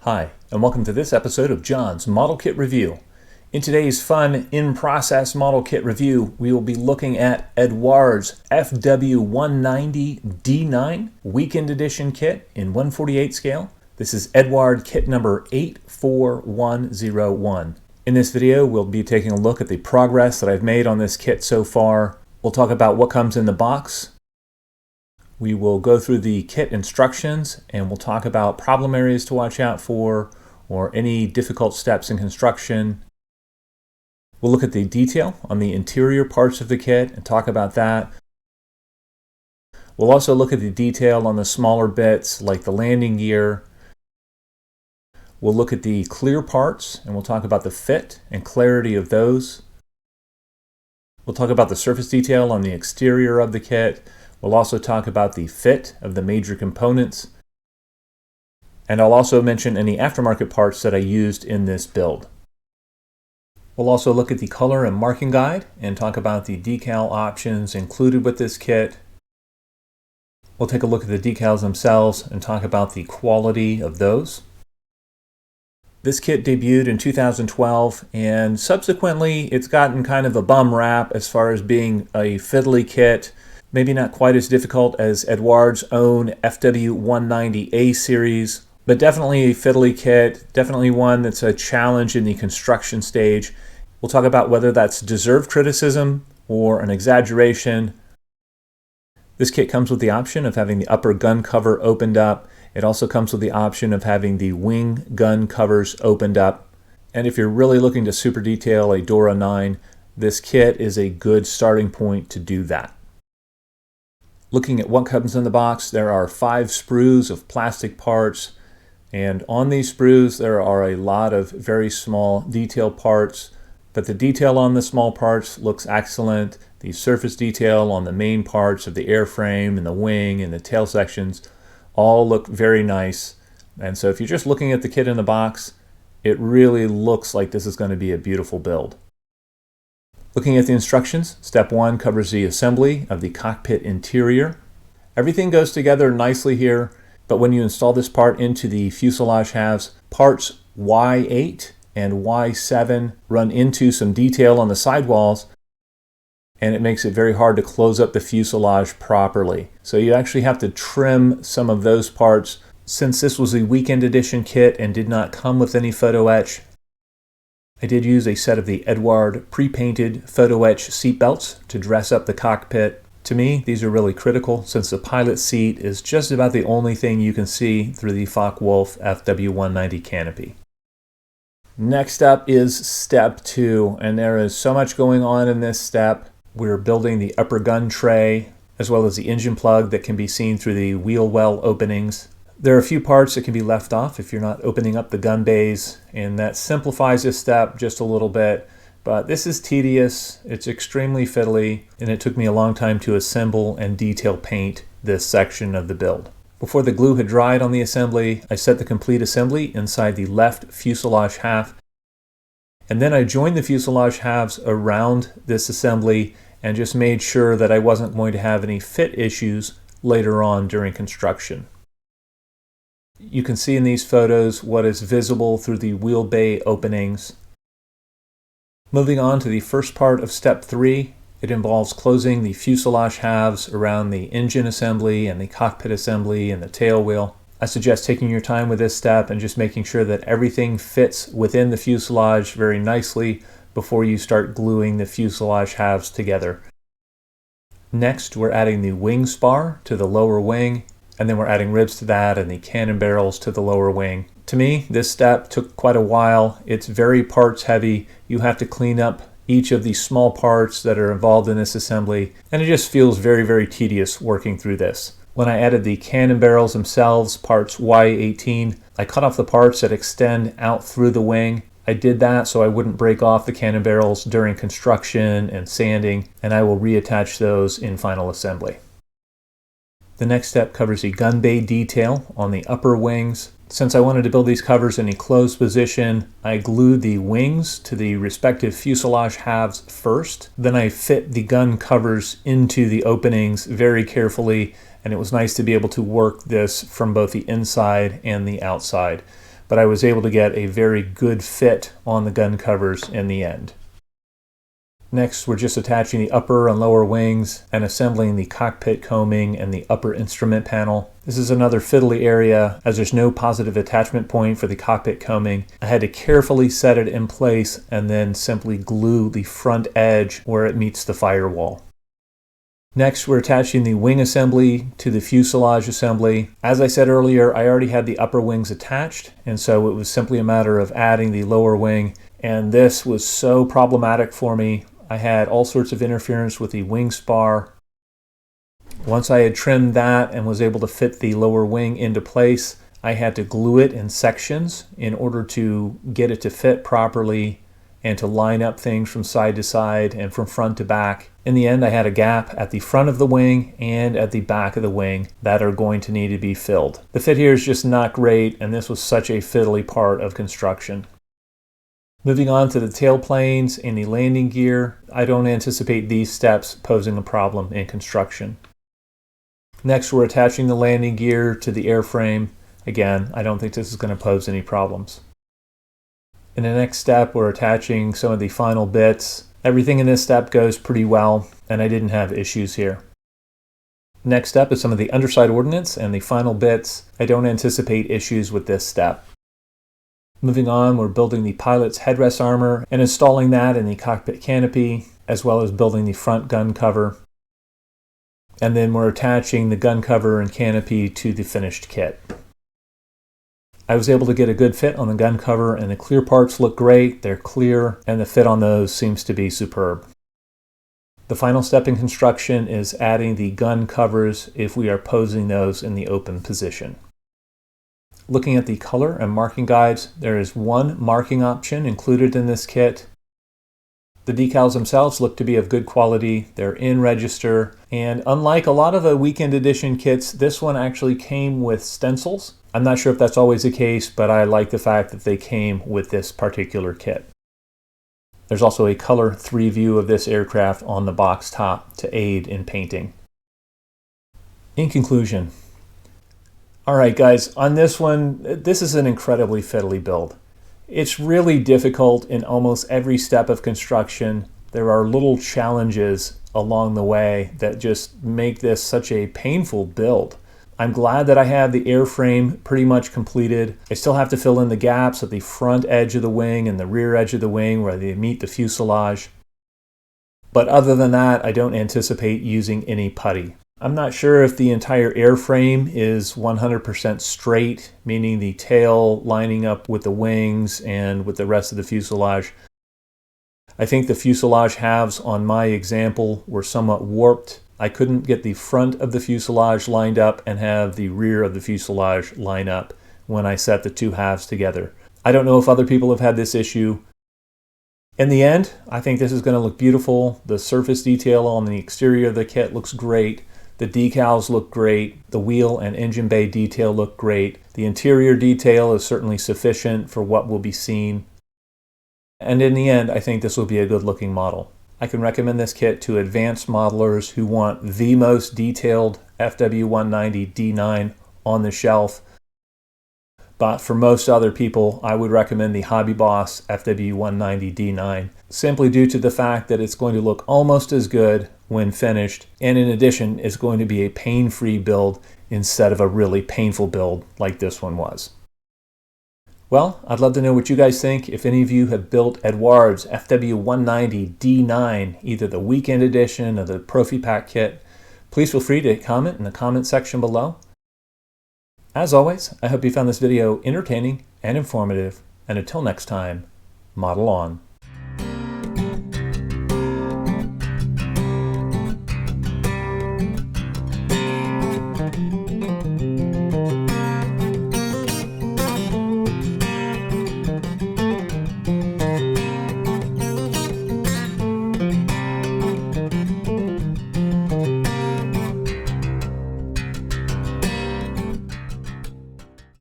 Hi, and welcome to this episode of John's Model Kit Review. In today's fun in-process model kit review, we will be looking at Eduard's FW190D-9 Weekend Edition kit in 1/48 scale. This is Eduard kit number 84101. In this video, we'll be taking a look at the progress that I've made on this kit so far. We'll talk about what comes in the box. We will go through the kit instructions and we'll talk about problem areas to watch out for or any difficult steps in construction. We'll look at the detail on the interior parts of the kit and talk about that. We'll also look at the detail on the smaller bits like the landing gear. We'll look at the clear parts and we'll talk about the fit and clarity of those. We'll talk about the surface detail on the exterior of the kit. We'll also talk about the fit of the major components. And I'll also mention any aftermarket parts that I used in this build. We'll also look at the color and marking guide and talk about the decal options included with this kit. We'll take a look at the decals themselves and talk about the quality of those. This kit debuted in 2012 and subsequently it's gotten kind of a bum rap as far as being a fiddly kit. Maybe not quite as difficult as Eduard's own FW190A series, but definitely a fiddly kit, definitely one that's a challenge in the construction stage. We'll talk about whether that's deserved criticism or an exaggeration. This kit comes with the option of having the upper gun cover opened up. It also comes with the option of having the wing gun covers opened up. And if you're really looking to super detail a Dora 9, this kit is a good starting point to do that. Looking at what comes in the box, there are 5 sprues of plastic parts, and on these sprues there are a lot of very small detail parts, but the detail on the small parts looks excellent. The surface detail on the main parts of the airframe and the wing and the tail sections all look very nice, and so if you're just looking at the kit in the box, it really looks like this is going to be a beautiful build. Looking at the instructions, step 1 covers the assembly of the cockpit interior. Everything goes together nicely here, but when you install this part into the fuselage halves, parts Y8 and Y7 run into some detail on the sidewalls, and it makes it very hard to close up the fuselage properly. So you actually have to trim some of those parts. Since this was a weekend edition kit and did not come with any photo etch, I did use a set of the Eduard pre-painted photo etch seat belts to dress up the cockpit. To me, these are really critical since the pilot seat is just about the only thing you can see through the focke-wulf FW190 canopy. Next up is step 2, and there is so much going on in this step. We're building the upper gun tray as well as the engine plug that can be seen through the wheel well openings. There are a few parts that can be left off if you're not opening up the gun bays, and that simplifies this step just a little bit, but this is tedious, it's extremely fiddly, and it took me a long time to assemble and detail paint this section of the build. Before the glue had dried on the assembly, I set the complete assembly inside the left fuselage half, and then I joined the fuselage halves around this assembly and just made sure that I wasn't going to have any fit issues later on during construction. You can see in these photos what is visible through the wheel bay openings. Moving on to the first part of step 3, it involves closing the fuselage halves around the engine assembly and the cockpit assembly and the tail wheel. I suggest taking your time with this step and just making sure that everything fits within the fuselage very nicely before you start gluing the fuselage halves together. Next, we're adding the wing spar to the lower wing, and then we're adding ribs to that and the cannon barrels to the lower wing. To me, this step took quite a while. It's very parts heavy. You have to clean up each of the small parts that are involved in this assembly, and it just feels very, very tedious working through this. When I added the cannon barrels themselves, parts Y18, I cut off the parts that extend out through the wing. I did that so I wouldn't break off the cannon barrels during construction and sanding, and I will reattach those in final assembly. The next step covers the gun bay detail on the upper wings. Since I wanted to build these covers in a closed position, I glued the wings to the respective fuselage halves first. Then I fit the gun covers into the openings very carefully, and it was nice to be able to work this from both the inside and the outside. but I was able to get a very good fit on the gun covers in the end. Next, we're just attaching the upper and lower wings and assembling the cockpit combing and the upper instrument panel. This is another fiddly area as there's no positive attachment point for the cockpit combing. I had to carefully set it in place and then simply glue the front edge where it meets the firewall. Next, we're attaching the wing assembly to the fuselage assembly. As I said earlier, I already had the upper wings attached, and so it was simply a matter of adding the lower wing, and this was so problematic for me. I had all sorts of interference with the wing spar. Once I had trimmed that and was able to fit the lower wing into place, I had to glue it in sections in order to get it to fit properly and to line up things from side to side and from front to back. In the end, I had a gap at the front of the wing and at the back of the wing that are going to need to be filled. The fit here is just not great, and this was such a fiddly part of construction. Moving on to the tail planes and the landing gear, I don't anticipate these steps posing a problem in construction. Next, we're attaching the landing gear to the airframe. Again, I don't think this is going to pose any problems. In the next step, we're attaching some of the final bits. Everything in this step goes pretty well, and I didn't have issues here. Next step is some of the underside ordnance and the final bits. I don't anticipate issues with this step. Moving on, we're building the pilot's headrest armor and installing that in the cockpit canopy, as well as building the front gun cover. And then we're attaching the gun cover and canopy to the finished kit. I was able to get a good fit on the gun cover, and the clear parts look great. They're clear, and the fit on those seems to be superb. The final step in construction is adding the gun covers if we are posing those in the open position. Looking at the color and marking guides, there is one marking option included in this kit. The decals themselves look to be of good quality. They're in register, and unlike a lot of the weekend edition kits, this one actually came with stencils. I'm not sure if that's always the case, but I like the fact that they came with this particular kit. There's also a color 3 view of this aircraft on the box top to aid in painting. In conclusion, all right, guys, on this one, this is an incredibly fiddly build. It's really difficult in almost every step of construction. There are little challenges along the way that just make this such a painful build. I'm glad that I have the airframe pretty much completed. I still have to fill in the gaps at the front edge of the wing and the rear edge of the wing where they meet the fuselage. But other than that, I don't anticipate using any putty. I'm not sure if the entire airframe is 100% straight, meaning the tail lining up with the wings and with the rest of the fuselage. I think the fuselage halves on my example were somewhat warped. I couldn't get the front of the fuselage lined up and have the rear of the fuselage line up when I set the two halves together. I don't know if other people have had this issue. In the end, I think this is going to look beautiful. The surface detail on the exterior of the kit looks great. The decals look great. The wheel and engine bay detail look great. The interior detail is certainly sufficient for what will be seen. And in the end, I think this will be a good looking model. I can recommend this kit to advanced modelers who want the most detailed FW190D-9 on the shelf. But for most other people, I would recommend the Hobby Boss FW190D-9, simply due to the fact that it's going to look almost as good when finished, and in addition, it's going to be a pain-free build instead of a really painful build like this one was. Well, I'd love to know what you guys think. If any of you have built Eduard's FW190D-9, either the weekend edition or the ProfiPack kit, please feel free to comment in the comment section below. As always, I hope you found this video entertaining and informative, and until next time, model on.